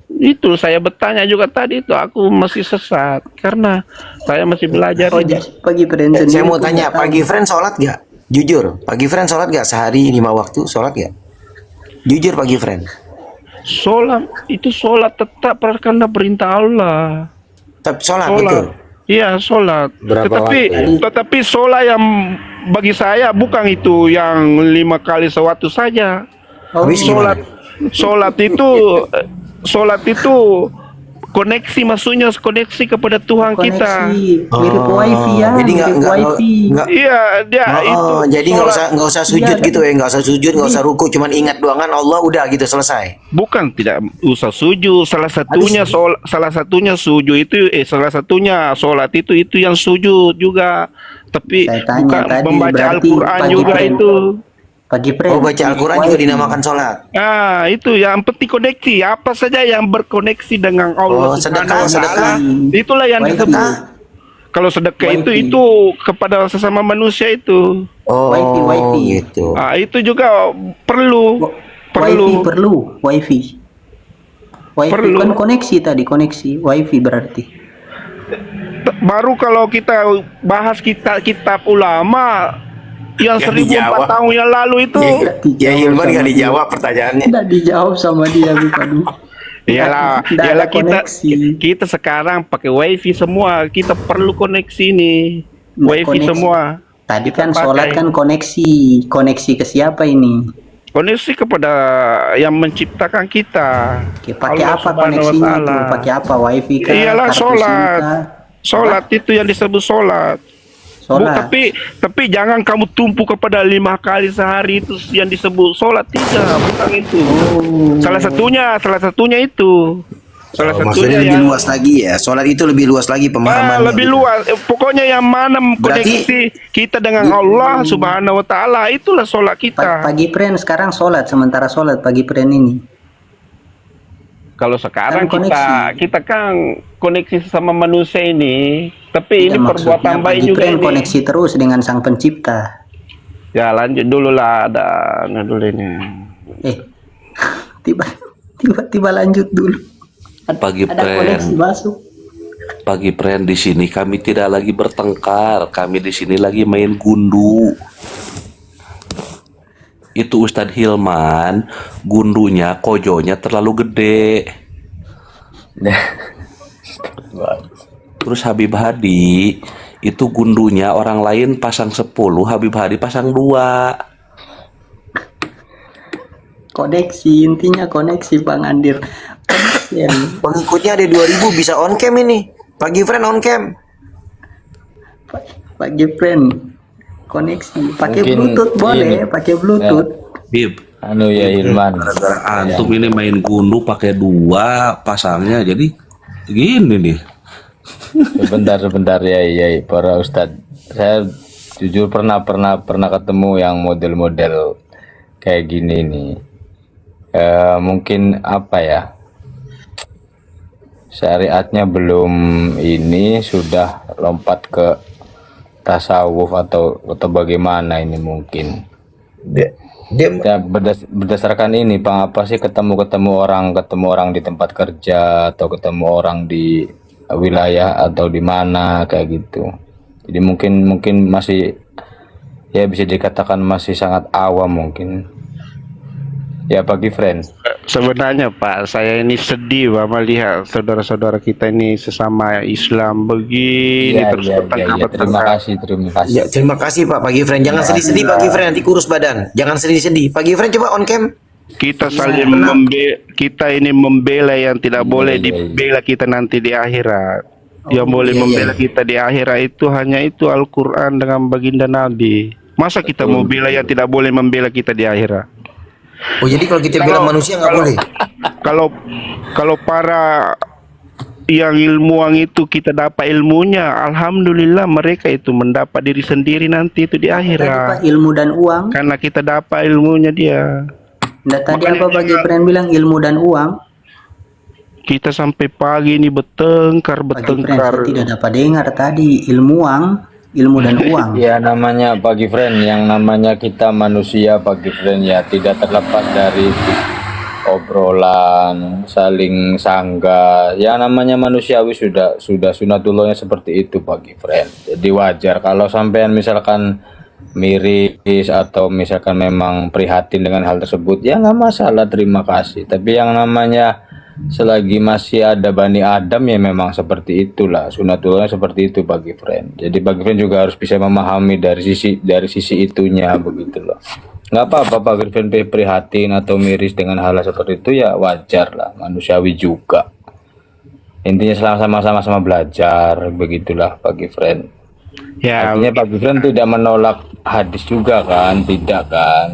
[SPEAKER 2] itu saya bertanya juga tadi itu aku masih sesat karena saya masih belajar.
[SPEAKER 4] Oh, jadi pagi friend
[SPEAKER 3] Saya
[SPEAKER 4] sendiri
[SPEAKER 3] mau
[SPEAKER 4] pun
[SPEAKER 3] tanya,
[SPEAKER 4] nggak tahu.
[SPEAKER 3] pagi friend sholat gak? Jujur, pagi friend sholat gak? Sehari 5 waktu sholat gak? Jujur pagi friend.
[SPEAKER 2] Sholat itu sholat tetap karena perintah Allah.
[SPEAKER 3] Tapi sholat betul.
[SPEAKER 2] Sholat. Iya sholat.
[SPEAKER 1] Berapa
[SPEAKER 2] Tetapi sholat yang bagi saya bukan itu yang 5 kali sewaktu saja.
[SPEAKER 4] Oh,
[SPEAKER 3] Habis
[SPEAKER 2] Sholat,
[SPEAKER 3] gimana?
[SPEAKER 2] sholat itu koneksi maksudnya koneksi kepada Tuhan kita.
[SPEAKER 4] koneksi mirip wifi ya.
[SPEAKER 3] Jadi
[SPEAKER 4] mirip
[SPEAKER 3] nggak
[SPEAKER 4] wifi.
[SPEAKER 2] Iya dia itu.
[SPEAKER 3] jadi nggak
[SPEAKER 2] sholat.
[SPEAKER 3] usah sujud
[SPEAKER 4] Iya,
[SPEAKER 3] gitu ya, nggak usah sujud, nggak usah ruku, cuman ingat doangan Allah udah gitu selesai.
[SPEAKER 2] Bukan tidak usah sujud. Salah satunya sujud itu salah satunya sholat itu yang sujud juga. Tapi
[SPEAKER 4] Saya tanya
[SPEAKER 2] bukan
[SPEAKER 4] tadi,
[SPEAKER 2] membaca
[SPEAKER 4] berarti
[SPEAKER 2] Al-Quran
[SPEAKER 4] pagi
[SPEAKER 2] juga
[SPEAKER 4] friend.
[SPEAKER 2] itu.
[SPEAKER 4] Pagi friend.
[SPEAKER 3] Oh, baca Al-Quran juga
[SPEAKER 4] wifi.
[SPEAKER 3] dinamakan sholat.
[SPEAKER 2] Ah, itu yang penting koneksi. Apa saja yang berkoneksi dengan Allah
[SPEAKER 3] Oh, sedekah,
[SPEAKER 2] Subhanahu wa Ta'ala, itulah yang
[SPEAKER 4] Wifi.
[SPEAKER 2] disebut. Kalau sedekah
[SPEAKER 4] Wifi.
[SPEAKER 2] itu kepada sesama manusia itu.
[SPEAKER 3] Oh,
[SPEAKER 4] Wifi.
[SPEAKER 3] gitu.
[SPEAKER 2] Itu juga perlu.
[SPEAKER 4] Wifi perlu. Wifi. Wifi
[SPEAKER 2] Perlu.
[SPEAKER 4] kan koneksi tadi, koneksi. Wifi berarti.
[SPEAKER 2] Baru kalau kita bahas kitab ulama yang
[SPEAKER 3] Nggak
[SPEAKER 2] 1400
[SPEAKER 3] dijawab.
[SPEAKER 2] tahun yang lalu itu.
[SPEAKER 3] Ya Hilman nggak dijawab pertanyaannya.
[SPEAKER 4] Tidak dijawab sama dia bukan.
[SPEAKER 2] Iyalah,
[SPEAKER 4] Nggak
[SPEAKER 2] iyalah
[SPEAKER 4] ada
[SPEAKER 2] kita
[SPEAKER 4] koneksi.
[SPEAKER 2] kita sekarang pakai wifi semua. Kita perlu koneksi nih.
[SPEAKER 4] Nggak
[SPEAKER 2] Wifi
[SPEAKER 4] koneksi.
[SPEAKER 2] semua.
[SPEAKER 4] Tadi kan
[SPEAKER 2] Pakai.
[SPEAKER 4] sholat kan koneksi. Koneksi ke siapa ini?
[SPEAKER 2] Koneksi kepada yang menciptakan kita.
[SPEAKER 4] Oke, pakai
[SPEAKER 2] Allah
[SPEAKER 4] apa
[SPEAKER 2] Subhanahu wa
[SPEAKER 4] koneksinya
[SPEAKER 2] Ta'ala.
[SPEAKER 4] tuh? Pakai apa? Wifi kah?
[SPEAKER 2] Iyalah
[SPEAKER 4] Kartu
[SPEAKER 2] sholat.
[SPEAKER 4] SIM kah?
[SPEAKER 2] Sholat itu yang disebut sholat.
[SPEAKER 4] Sholat.
[SPEAKER 2] Tapi jangan kamu tumpu kepada 5 kali sehari itu yang disebut sholat, tidak, bukan itu.
[SPEAKER 4] Oh.
[SPEAKER 2] Salah satunya itu. Salah
[SPEAKER 3] Oh, maksudnya
[SPEAKER 2] satunya
[SPEAKER 3] lebih
[SPEAKER 2] yang
[SPEAKER 3] luas lagi ya. Sholat itu lebih luas lagi pemahamannya.
[SPEAKER 2] lebih luas. Pokoknya yang mana
[SPEAKER 3] Berarti-
[SPEAKER 2] koneksi kita dengan Allah Subhanahu wa Ta'ala, itulah sholat kita.
[SPEAKER 4] Pagi friend sekarang sholat, sementara sholat pagi friend ini.
[SPEAKER 2] Kalau sekarang
[SPEAKER 4] Kan
[SPEAKER 2] kita kan koneksi sama manusia ini, tapi ini
[SPEAKER 4] Ya,
[SPEAKER 2] perbuatan
[SPEAKER 4] maksudnya
[SPEAKER 2] baik
[SPEAKER 4] pagi
[SPEAKER 2] juga
[SPEAKER 4] friend
[SPEAKER 2] ini.
[SPEAKER 4] koneksi terus dengan sang pencipta.
[SPEAKER 2] Ya lanjut dulu lah, ada dulu ini.
[SPEAKER 4] Tiba-tiba lanjut dulu.
[SPEAKER 6] Pagi
[SPEAKER 4] Ada koneksi
[SPEAKER 6] friend,
[SPEAKER 4] masuk.
[SPEAKER 6] pagi friend di sini kami tidak lagi bertengkar, kami di sini lagi main gundu. Itu Ustadz Hilman, gundunya kojonya terlalu gede. Terus Habib Hadi itu gundunya orang lain pasang 10, Habib Hadi pasang 2.
[SPEAKER 4] Koneksi, intinya koneksi Bang Andir. Ya,
[SPEAKER 3] Pengikutnya ada 2000 bisa on cam ini. Pagi friend on cam.
[SPEAKER 4] pagi friend koneksi. Pakai
[SPEAKER 7] Mungkin
[SPEAKER 4] Bluetooth boleh,
[SPEAKER 7] ini.
[SPEAKER 4] pakai Bluetooth.
[SPEAKER 6] Bib,
[SPEAKER 7] Anu ya Hilman.
[SPEAKER 6] antum ini main gundu pakai 2 pasangnya, jadi gini nih.
[SPEAKER 7] Sebentar ya para ustadz. Saya jujur pernah ketemu yang model-model kayak gini nih. Mungkin apa ya? Syariatnya belum ini sudah lompat ke tasawuf atau bagaimana ini mungkin.
[SPEAKER 3] Dia
[SPEAKER 7] Ya, berdasarkan ini Bang, apa sih ketemu orang di tempat kerja atau ketemu orang di wilayah atau di mana kayak gitu. Jadi mungkin masih ya bisa dikatakan masih sangat awam mungkin. Ya pagi friend.
[SPEAKER 2] Sebenarnya Pak, saya ini sedih Pak melihat saudara-saudara kita ini sesama Islam begini terus
[SPEAKER 7] Terima
[SPEAKER 2] bertengkar-bertengkar.
[SPEAKER 7] kasih.
[SPEAKER 3] Ya, terima kasih Pak Pagi Friend. Jangan sedih-sedih Pagi Friend, nanti kurus badan. Jangan sedih-sedih. Pagi Friend coba on cam.
[SPEAKER 2] Kita saling kita ini membela yang tidak boleh dibela kita nanti di akhirat. Yang boleh membela kita di akhirat itu hanya itu Al-Quran dengan baginda Nabi. Masa kita mau bela yang tidak boleh membela kita di akhirat?
[SPEAKER 3] Oh jadi kalau kita bela manusia nggak boleh?
[SPEAKER 2] Kalau kalau para yang ilmuwan itu kita dapat ilmunya, alhamdulillah mereka itu mendapat diri sendiri nanti itu di
[SPEAKER 4] Tadi Pak,
[SPEAKER 2] akhirat.
[SPEAKER 4] ilmu dan uang.
[SPEAKER 2] Karena kita dapat ilmunya dia.
[SPEAKER 4] Nggak tadi
[SPEAKER 2] Makanya
[SPEAKER 4] apa bagi friend bilang ilmu dan uang.
[SPEAKER 2] Kita sampai pagi ini bertengkar
[SPEAKER 4] Bagi friend
[SPEAKER 2] bertengkar.
[SPEAKER 4] saya tidak dapat dengar tadi ilmu dan uang.
[SPEAKER 7] Ya namanya pagi friend, yang namanya kita manusia pagi friend ya tidak terlepas dari obrolan, saling sanggah. Ya namanya manusiawi sudah sunatullahnya seperti itu pagi friend. Jadi wajar kalau sampean misalkan miris atau misalkan memang prihatin dengan hal tersebut, ya nggak masalah, terima kasih. Tapi yang namanya selagi masih ada Bani Adam ya memang seperti itulah, sunatullahnya seperti itu bagi friend. Jadi bagi friend juga harus bisa memahami dari sisi itunya begitu loh. Nggak apa-apa bagi friend prihatin atau miris dengan hal seperti itu, ya wajar lah, manusiawi juga. Intinya sama-sama belajar, begitulah bagi friend.
[SPEAKER 2] Ya,
[SPEAKER 7] Artinya bagi friend tidak menolak hadis juga kan, tidak kan?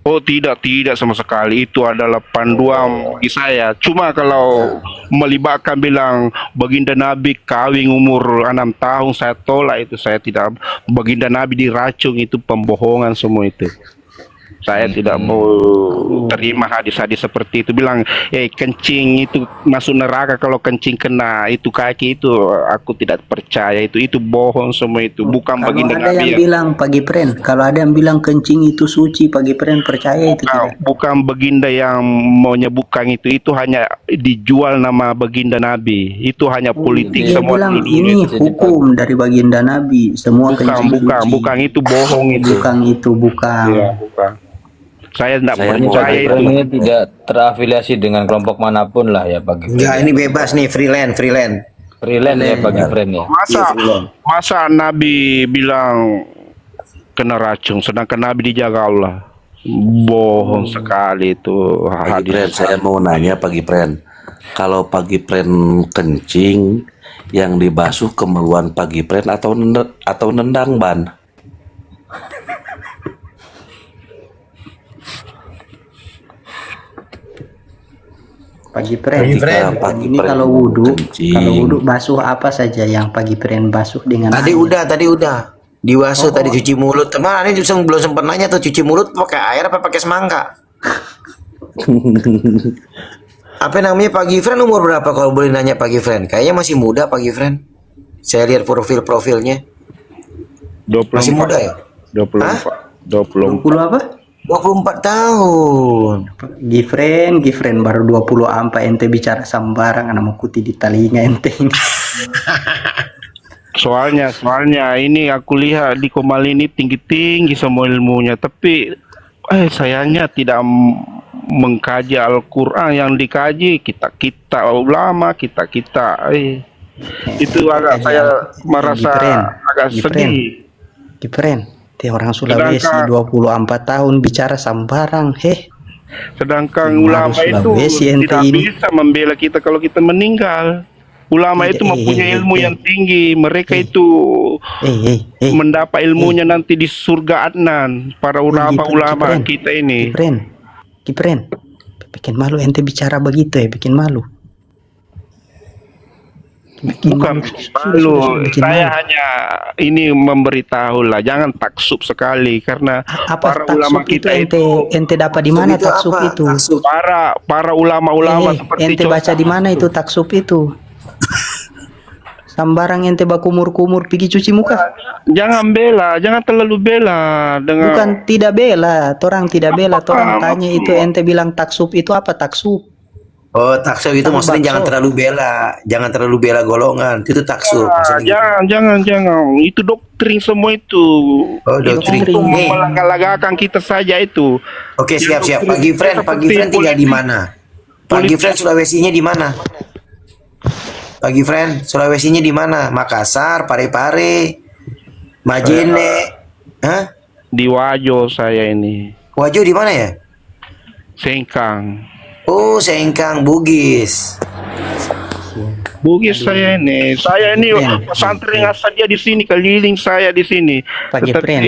[SPEAKER 2] oh tidak sama sekali, itu adalah panduan bagi saya. Cuma kalau melibatkan bilang baginda Nabi kawin umur 6 tahun, saya tolak itu. Saya tidak, baginda Nabi diracun, itu pembohongan semua itu. Saya tidak mau terima hadis-hadis seperti itu. Bilang, kencing itu masuk neraka kalau kencing kena itu kaki, itu aku tidak percaya, itu bohong semua itu. Bukan
[SPEAKER 4] Kalau
[SPEAKER 2] baginda
[SPEAKER 4] ada
[SPEAKER 2] Nabi
[SPEAKER 4] yang bilang pagi friend, kalau ada yang bilang kencing itu suci, pagi friend percaya itu tidak?
[SPEAKER 2] bukan baginda yang menyebutkan itu hanya dijual nama baginda Nabi. Itu hanya politik
[SPEAKER 4] Dia
[SPEAKER 2] semua
[SPEAKER 4] bilang
[SPEAKER 2] dulu.
[SPEAKER 4] ini hukum dari baginda Nabi, semua kencing suci.
[SPEAKER 2] Bukan itu bohong itu.
[SPEAKER 4] Bukan.
[SPEAKER 2] Iya, bukan. Saya tidak
[SPEAKER 6] Saya
[SPEAKER 7] Bagi
[SPEAKER 6] mau
[SPEAKER 2] percaya itu.
[SPEAKER 7] friend ini tidak terafiliasi dengan kelompok manapun lah ya bagi friend.
[SPEAKER 3] Enggak, ini bebas nih, freelance.
[SPEAKER 7] Freelance ya bagi friend ya.
[SPEAKER 2] Masa Nabi bilang kena racun, sedangkan Nabi dijaga Allah. Bohong sekali itu
[SPEAKER 6] Pagi friend,
[SPEAKER 2] hadis.
[SPEAKER 6] saya mau nanya pagi friend. Kalau pagi friend kencing, yang dibasuh kemeluan pagi friend atau nendang ban?
[SPEAKER 4] Pagi friend.
[SPEAKER 6] Pagi
[SPEAKER 4] Ini
[SPEAKER 6] friend
[SPEAKER 4] kalau wudhu,
[SPEAKER 6] kencing.
[SPEAKER 4] basuh apa saja yang pagi friend basuh dengan
[SPEAKER 3] Tadi udah. Diwasuh tadi, cuci mulut. Teman, ini belum sempat nanya tuh, cuci mulut pakai air apa pakai semangka? Apa namanya Pagi Friend, umur berapa kalau boleh nanya Pagi Friend? Kayaknya masih muda Pagi Friend. Saya lihat profilnya.
[SPEAKER 2] 24.
[SPEAKER 3] Masih muda ya?
[SPEAKER 2] 24.
[SPEAKER 4] 20 apa?
[SPEAKER 3] 24 tahun.
[SPEAKER 4] Gifren baru 20 ampa ente bicara sambarang anak mau kuti di telinga ente ini.
[SPEAKER 2] Soalnya ini aku lihat di Komal ini tinggi-tinggi semua ilmunya, tapi sayangnya tidak mengkaji Al-Quran. Yang dikaji kita ulama, kita itu agak saya merasa agak sedih.
[SPEAKER 4] Gifren, orang Sulawesi 24 tahun bicara sambarang,
[SPEAKER 2] Sedangkan ulama itu tidak bisa membela kita kalau kita meninggal. Ulama itu mempunyai ilmu yang tinggi. Mereka itu mendapat ilmunya nanti di surga Adnan. Para ulama kita ini.
[SPEAKER 4] Gifren, bikin malu ente bicara begitu bikin malu.
[SPEAKER 2] Bukan malu. Saya hanya ini memberitahu lah, jangan taksub sekali karena para ulama kita itu
[SPEAKER 4] ente dapat di mana taksub itu?
[SPEAKER 2] Para ulama-ulama seperti
[SPEAKER 4] ente baca di mana itu taksub itu? Sambarang ente bakumur-kumur pergi cuci muka.
[SPEAKER 2] Jangan terlalu bela dengan.
[SPEAKER 4] Bukan tidak bela, orang tidak bela, orang tanya itu ente bilang taksub itu apa taksub?
[SPEAKER 3] Oh, taksub itu maksudnya jangan terlalu bela golongan. Itu taksub.
[SPEAKER 2] Jangan. Itu doktrin semua itu.
[SPEAKER 3] Oh, doktrin.
[SPEAKER 2] Itu melanggar-langgarkan kita saja itu.
[SPEAKER 3] Oke, siap. Pagi friend tinggal di mana? Pagi friend Sulawesinya di mana? Pagi friend Sulawesinya di mana? Makassar, Parepare, Majene, hah?
[SPEAKER 2] Di Wajo saya ini.
[SPEAKER 3] Wajo di mana ya?
[SPEAKER 2] Sengkang.
[SPEAKER 3] Oh, Sengkang, Bugis.
[SPEAKER 2] Bugis saya ini. Saya ini
[SPEAKER 4] Pren.
[SPEAKER 2] pesantren asal dia di sini, keliling saya di sini.
[SPEAKER 4] Pagi Pren,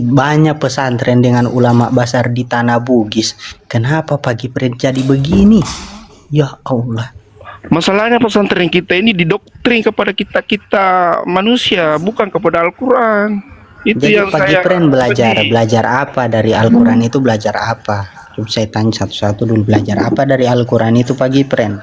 [SPEAKER 4] banyak pesantren dengan ulama besar di tanah Bugis. Kenapa Pagi Pren jadi begini? Ya Allah.
[SPEAKER 2] Masalahnya pesantren kita ini didoktrin kepada kita manusia, bukan kepada Al-Quran. Itu
[SPEAKER 4] Jadi
[SPEAKER 2] yang
[SPEAKER 4] Pagi
[SPEAKER 2] saya
[SPEAKER 4] Pren belajar
[SPEAKER 2] pedih.
[SPEAKER 4] apa dari Al-Quran itu, belajar apa? Coba saya tanya satu-satu dulu, belajar apa dari Al-Quran itu Pagi Pren?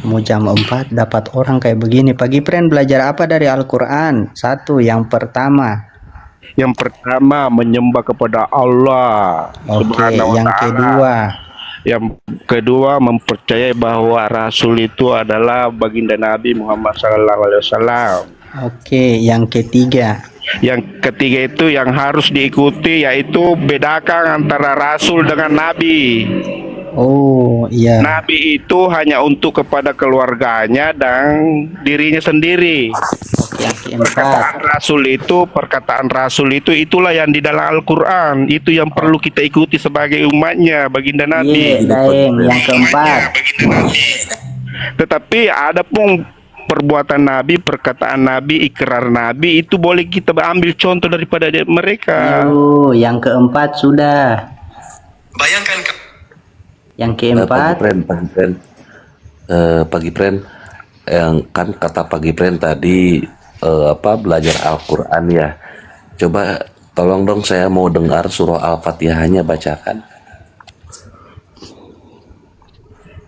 [SPEAKER 4] Mau jam 4 dapat orang kayak begini. Pagi Pren belajar apa dari Al-Quran? Satu, yang pertama.
[SPEAKER 2] Yang pertama menyembah kepada Allah
[SPEAKER 4] Oke,
[SPEAKER 2] Subhanahu wa
[SPEAKER 4] yang
[SPEAKER 2] Ta'ala.
[SPEAKER 4] kedua.
[SPEAKER 2] Yang kedua mempercayai bahwa Rasul itu adalah baginda Nabi Muhammad SAW.
[SPEAKER 4] Oke, yang ketiga.
[SPEAKER 2] Yang ketiga itu yang harus diikuti, yaitu bedakan antara Rasul dengan Nabi.
[SPEAKER 4] Oh, iya.
[SPEAKER 2] Nabi itu hanya untuk kepada keluarganya dan dirinya sendiri.
[SPEAKER 4] Oke, yang keempat.
[SPEAKER 2] Perkataan Rasul itu itulah yang di dalam Al-Quran. Itu yang perlu kita ikuti sebagai umatnya, baginda
[SPEAKER 4] Iya,
[SPEAKER 2] Nabi.
[SPEAKER 4] Daeng. Yang keempat.
[SPEAKER 2] Tetapi ada pun perbuatan Nabi, perkataan Nabi, ikrar Nabi itu boleh kita ambil contoh daripada mereka.
[SPEAKER 4] Oh, yang keempat sudah.
[SPEAKER 3] Bayangkan
[SPEAKER 4] Yang
[SPEAKER 6] Pagi
[SPEAKER 4] keempat.
[SPEAKER 6] Pren, Pagi Pren, yang kan kata Pagi Pren tadi belajar Al-Quran ya. Coba tolong dong, saya mau dengar surah Al-Fatihahnya, bacakan.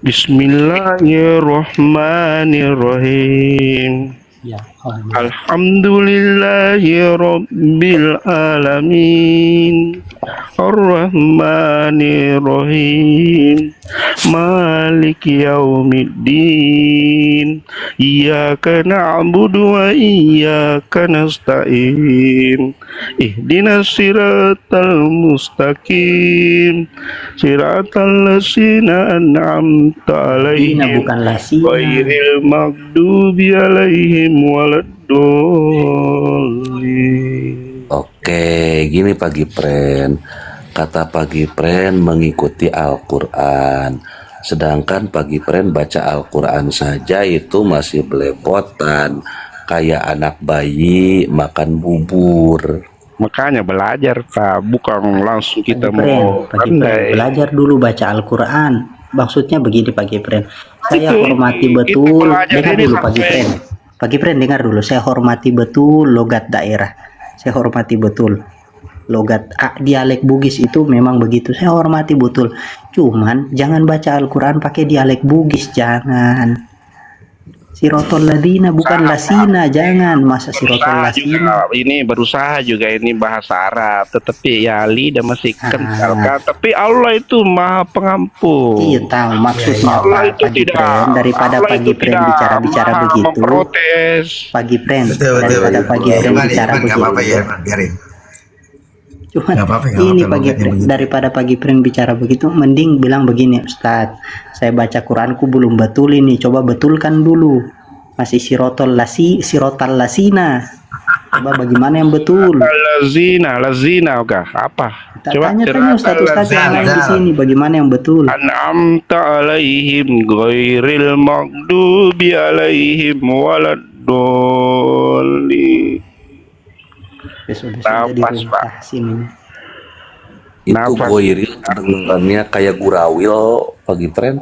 [SPEAKER 2] Bismillahirrahmanirrahim.
[SPEAKER 4] Ya, Allah.
[SPEAKER 2] Alhamdulillahi Rabbil Alamin, Ar-Rahmanir-Rahim, Maliki Yaumiddin, Iyyaka na'budu wa iyyaka nasta'in, Ihdinas siratal mustaqim, Siratal ladzina an'amta
[SPEAKER 4] Ini
[SPEAKER 2] alaihim,
[SPEAKER 4] bukan lasina.
[SPEAKER 2] Ghairil maghdubi alaihim waladdallin.
[SPEAKER 6] Oke, gini Pagi Pren. Kata Pagi Pren mengikuti Al-Quran. Sedangkan Pagi Pren baca Al-Quran saja itu masih belepotan. Kayak anak bayi makan bubur.
[SPEAKER 2] Makanya belajar Pak, bukan langsung kita
[SPEAKER 4] Pagi
[SPEAKER 2] mau
[SPEAKER 4] Pren,
[SPEAKER 2] pandai.
[SPEAKER 4] belajar dulu baca Al-Quran. Maksudnya begini Pagi Pren. Saya
[SPEAKER 2] Itu,
[SPEAKER 4] hormati
[SPEAKER 2] itu
[SPEAKER 4] betul.
[SPEAKER 2] belajar
[SPEAKER 4] Dengar
[SPEAKER 2] ini
[SPEAKER 4] dulu Pagi
[SPEAKER 2] sampai-
[SPEAKER 4] Pren. Pagi Pren dengar dulu. Saya hormati betul logat daerah. Saya hormati betul logat dialek Bugis itu memang begitu. Saya hormati betul. Cuman jangan baca Al-Quran pakai dialek Bugis, jangan. Sirotol ladina bukan lasina, jangan. Masa sirotol
[SPEAKER 2] Berusaha
[SPEAKER 4] lasina?
[SPEAKER 2] juga, ini berusaha juga ini bahasa Arab, tetapi ya lidah masih kental kan. Tapi Allah itu Maha Pengampun.
[SPEAKER 4] Iya tahu maksudnya
[SPEAKER 2] Allah
[SPEAKER 4] Pak
[SPEAKER 2] itu
[SPEAKER 4] Pagi
[SPEAKER 2] tidak,
[SPEAKER 4] Pren, daripada
[SPEAKER 2] Allah
[SPEAKER 4] Pagi
[SPEAKER 2] itu
[SPEAKER 4] Pren
[SPEAKER 2] tidak
[SPEAKER 4] bicara-bicara
[SPEAKER 2] maha
[SPEAKER 4] begitu.
[SPEAKER 2] memprotes.
[SPEAKER 4] Pagi Pren,
[SPEAKER 3] betul
[SPEAKER 4] daripada
[SPEAKER 3] betul.
[SPEAKER 4] Pagi Pren bicara
[SPEAKER 3] Gak apa-apa
[SPEAKER 4] begitu.
[SPEAKER 3] ya, Irfan, biarin.
[SPEAKER 4] Cuman
[SPEAKER 3] Nggak apa-apa, nggak
[SPEAKER 4] ini
[SPEAKER 3] apa-apa,
[SPEAKER 4] Pagi
[SPEAKER 3] logatnya
[SPEAKER 4] Pren,
[SPEAKER 3] begitu.
[SPEAKER 4] daripada Pagi Pren bicara begitu, mending bilang begini, Ustadz, saya baca Quranku belum betul ini, coba betulkan dulu. Masih sirotal lasina. Coba bagaimana yang betul?
[SPEAKER 2] Lazina, oke, apa? Coba
[SPEAKER 4] Tanya-tanya Ustadz yang lain di sini, bagaimana yang betul?
[SPEAKER 2] An'amta alaihim ghairil maghdubi alaihim waladdallin.
[SPEAKER 4] Besok-besok jadi
[SPEAKER 2] Nafas, Pak.
[SPEAKER 4] tahsin ini.
[SPEAKER 6] Itu
[SPEAKER 2] Nafas.
[SPEAKER 6] goiril kedengarannya kayak gurawil Pagi Pren.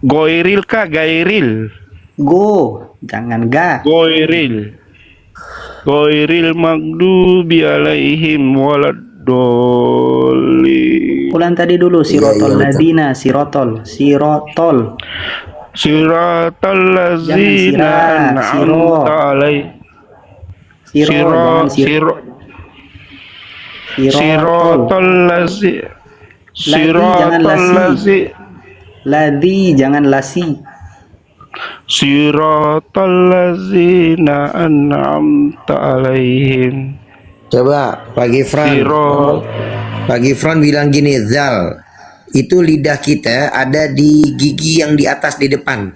[SPEAKER 2] Goiril kah gairil?
[SPEAKER 4] Go, jangan ga.
[SPEAKER 2] Goiril maghdubi alaihim waladdallin.
[SPEAKER 4] Ulang tadi dulu sirotol
[SPEAKER 3] iya, betul.
[SPEAKER 4] ladina, sirotol.
[SPEAKER 2] Siratal ladzina an'amta alaihim.
[SPEAKER 4] Jangan
[SPEAKER 2] Siratal
[SPEAKER 4] jangan lasi. Ladi jangan lasi.
[SPEAKER 2] Siratal ladzina an'amta alaihim.
[SPEAKER 3] Coba Pagi Fran. Pagi Fran bilang gini, Zal. Itu lidah kita ada di gigi yang di atas di depan.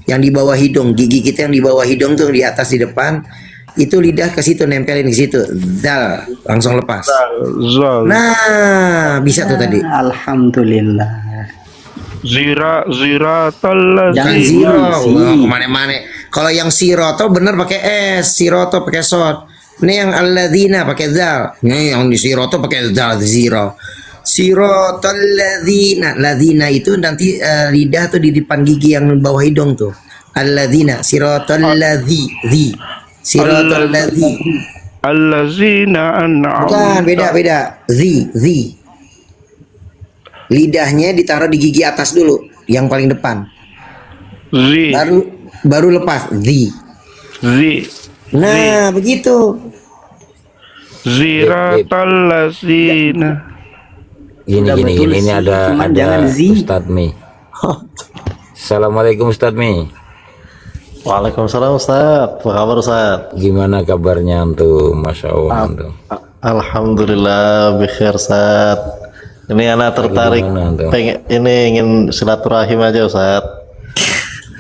[SPEAKER 3] Yang di bawah hidung, gigi kita yang di bawah hidung tuh di atas di depan. Itu lidah ke situ, nempelin ke situ. Zal, langsung lepas.
[SPEAKER 2] Zal.
[SPEAKER 3] Nah, bisa tuh tadi.
[SPEAKER 4] Alhamdulillah.
[SPEAKER 2] Zira
[SPEAKER 3] Jangan
[SPEAKER 2] talazina.
[SPEAKER 3] zero. Wah, kemana-mana. Kalau yang siroto bener pakai s, siroto pakai sod. Ini yang alladzina pakai zal. Ini yang di siroto pakai zal, zero. Sirotal ladzina. Ladzina itu nanti lidah tuh di depan gigi yang bawah hidung tuh. Alladzina, sirotal ladzi, zi. Sirotal ladzi.
[SPEAKER 2] Allazina an'am.
[SPEAKER 3] Bukan, beda. Zi. Lidahnya ditaruh di gigi atas dulu, yang paling depan.
[SPEAKER 2] Zi.
[SPEAKER 3] Baru lepas, zi. Nah, begitu.
[SPEAKER 2] Zira talazina.
[SPEAKER 4] Sudah betul
[SPEAKER 1] Gini, ini
[SPEAKER 4] sih,
[SPEAKER 1] ada
[SPEAKER 4] cuman jangan zi.
[SPEAKER 1] Ustadz Mi. Assalamualaikum Ustadz Mi.
[SPEAKER 8] Waalaikumsalam Ustaz, apa kabar Ustaz?
[SPEAKER 1] Gimana kabarnya tuh, Masya Allah tuh.
[SPEAKER 8] Alhamdulillah, bikhair Ustaz. Ini anak tertarik,
[SPEAKER 1] gimana tuh?
[SPEAKER 8] ini ingin silaturahim aja Ustaz.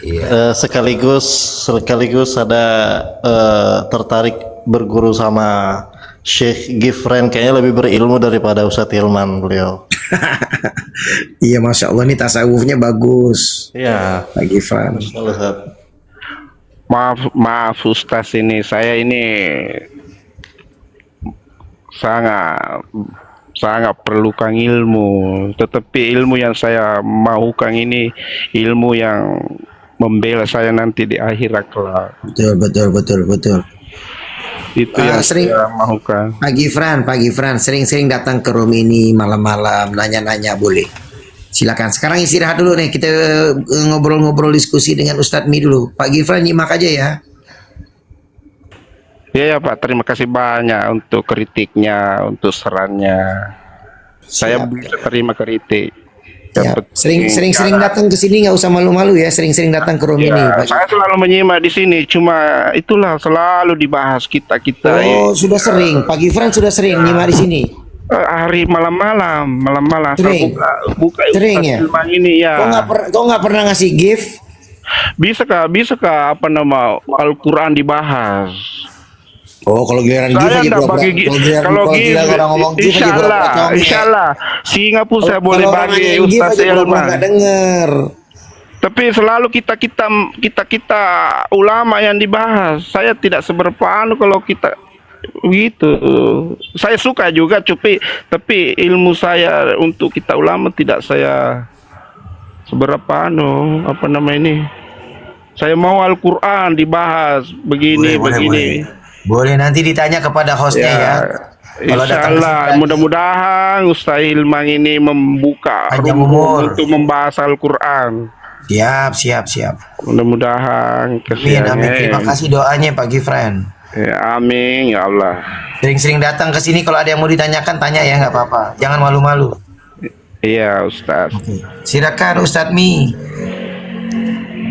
[SPEAKER 1] Iya.
[SPEAKER 8] Sekaligus ada tertarik berguru sama Syekh Gifren, kayaknya lebih berilmu daripada Ustadz Hilman beliau.
[SPEAKER 3] Iya, Masya Allah, ini tasawufnya bagus.
[SPEAKER 8] Iya,
[SPEAKER 3] Pak Gifran.
[SPEAKER 8] Ustaz.
[SPEAKER 2] Maaf Ustaz, ini saya ini sangat perlukan ilmu, tetapi ilmu yang saya maukan ini ilmu yang membela saya nanti di akhirat kelak.
[SPEAKER 3] Betul.
[SPEAKER 2] Itu yang
[SPEAKER 3] Sering-
[SPEAKER 2] saya maukan.
[SPEAKER 3] Pak Gifran, sering-sering datang ke room ini malam-malam, nanya-nanya boleh. Silakan. Sekarang istirahat dulu nih, kita ngobrol-ngobrol diskusi dengan Ustadz Mi dulu. Pak Gifran nyimak aja ya.
[SPEAKER 2] Ya Pak, terima kasih banyak untuk kritiknya, untuk sarannya. Saya
[SPEAKER 3] Siap.
[SPEAKER 2] bisa terima kritik.
[SPEAKER 3] Ya,
[SPEAKER 2] Yang
[SPEAKER 3] sering-sering
[SPEAKER 2] penting-
[SPEAKER 3] datang ke sini, nggak usah malu-malu ya. Sering-sering datang ke room ini.
[SPEAKER 2] Ya,
[SPEAKER 3] Pak.
[SPEAKER 2] saya selalu menyimak di sini, cuma itulah selalu dibahas kita.
[SPEAKER 3] Oh, sudah sering. Pak Gifran sudah sering nyimak di sini.
[SPEAKER 2] Hari malam-malam
[SPEAKER 3] Sering.
[SPEAKER 2] saya buka
[SPEAKER 3] Sering ya?
[SPEAKER 2] Ustaz ini ya.
[SPEAKER 3] Kok nggak pernah ngasih gift?
[SPEAKER 2] Bisakah apa nama Al-Quran dibahas?
[SPEAKER 3] Oh, kalau giliran gift
[SPEAKER 2] Saya
[SPEAKER 3] aja
[SPEAKER 2] enggak
[SPEAKER 3] pura-pura.
[SPEAKER 2] bagi
[SPEAKER 3] Kalau giliran orang ngomong gift aja pura-pura congek.
[SPEAKER 2] Insyaallah Singapura saya boleh
[SPEAKER 3] Kalau orang
[SPEAKER 2] bagi
[SPEAKER 3] nanyain gift
[SPEAKER 2] Ustaz
[SPEAKER 3] aja pura-pura
[SPEAKER 2] Hilman.
[SPEAKER 3] nggak denger.
[SPEAKER 2] Tapi selalu kita ulama yang dibahas. Saya tidak seberapa anu kalau kita begitu. Saya suka juga tapi ilmu saya untuk kita ulama tidak saya seberapa anu apa nama ini. Saya mau Al-Qur'an dibahas begini.
[SPEAKER 3] Boleh, nanti ditanya kepada hostnya ya. Kalau datang ke
[SPEAKER 2] Insyaallah,
[SPEAKER 3] sini,
[SPEAKER 2] mudah-mudahan Ustaz Hilman ini membuka
[SPEAKER 3] Panjang
[SPEAKER 2] ruang
[SPEAKER 3] umur.
[SPEAKER 2] untuk membahas Al-Qur'an.
[SPEAKER 3] Siap.
[SPEAKER 2] Mudah-mudahan
[SPEAKER 3] Amin. Terima kasih doanya Pak Gifran.
[SPEAKER 2] Ya, amin ya Allah.
[SPEAKER 3] Sering-sering datang ke sini, kalau ada yang mau ditanyakan tanya ya, nggak apa-apa. Jangan malu-malu.
[SPEAKER 2] Iya Ustaz.
[SPEAKER 3] Silakan Ustadz Mi.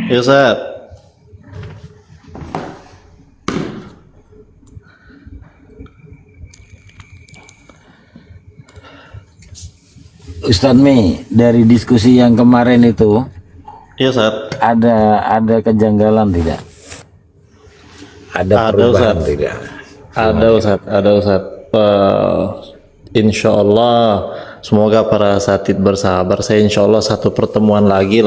[SPEAKER 8] Ya Ustaz.
[SPEAKER 1] Ustadz Mi, dari diskusi yang kemarin itu
[SPEAKER 8] Ya Ustaz.
[SPEAKER 1] ada kejanggalan tidak? Ada
[SPEAKER 8] Ada,
[SPEAKER 1] perubahan
[SPEAKER 8] Ustaz.
[SPEAKER 1] tidak?
[SPEAKER 8] Ada Ustaz. Insya Allah semoga para satid bersabar. Saya insya Allah satu pertemuan lagi